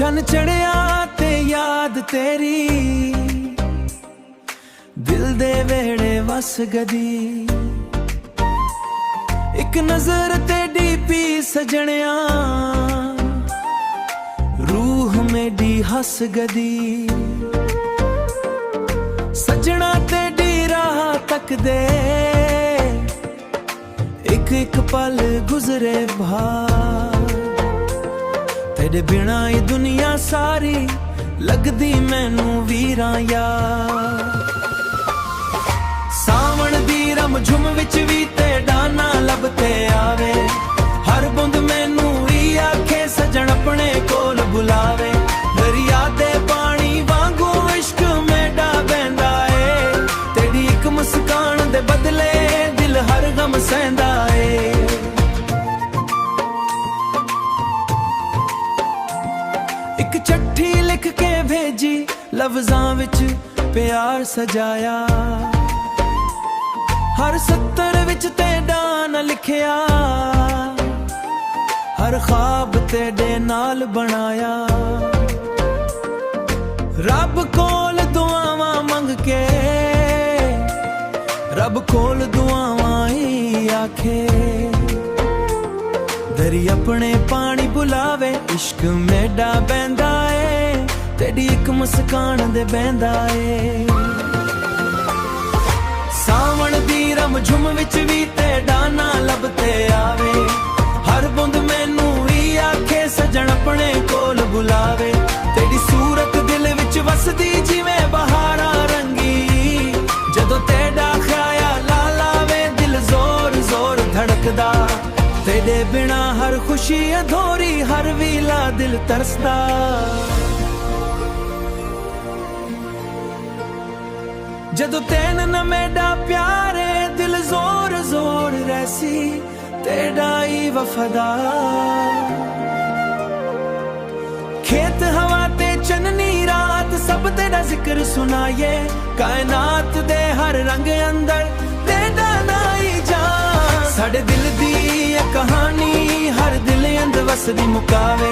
ਚੰਨ ਚੜਿਆ ਤੇ ਯਾਦ ਤੇਰੀ ਦਿਲ ਦੇ ਵੇੜੇ ਵਸ ਗਦੀ। ਇੱਕ ਨਜ਼ਰ ਤੇ ਡੀਪੀ ਸਜਣਿਆ रूह मेरी हस गदी। सजना तेरी राह तक दे एक एक पल गुजरे भार। तेरे बिना ये दुनिया सारी लगदी मैनू वीरां यार। सावण दी रम झुम विच वी ते डाना लभते आवे। हर बुंद मैनू ही आखे सजन अपने कोल बुलावे। दरिया दे पानी वांगू इश्क मेरा बहंदा ए। तेरी एक मुस्कान दे बदले दिल हर गम सहंदा ए। एक चिट्ठी लिख के भेजी लफ्जां विच प्यार सजाया। हर सत्तर विच तेरा न लिखिया। हर ख्वाब तेरे नाल बनाया। रब कोल दुआवां मंग के रब कोल दुआवां ही आखे। दरी अपने पानी बुलावे इश्क मेरा बहंदा ए। तेरी एक मुस्कान दे बहंदा ए। सावण दी रम झुम विच वी ते डाना लभते आवे। हर बुंद मैनू ही आखे सजन अपने कोल बुलावे। तेरी सूरत दिल विच वसदी जिवें बहारा रंगी। जदों तेरा ख्याल लावे दिल जोर जोर धड़कदा। तेरे बिना हर खुशी अधूरी हर वीला दिल तरसदा। जदों तेन न मेरा प्यारे दिल जोर जोर रहसी तेरा ही वफादार। खेत हवा ते चन्नी रात सब तेरा जिक्र सुनाइए। कायनात दे हर रंग अंदर तेरा नाई जान। साडे दिल दी ये कहानी हर दिल अंदर वसदी मुकावे।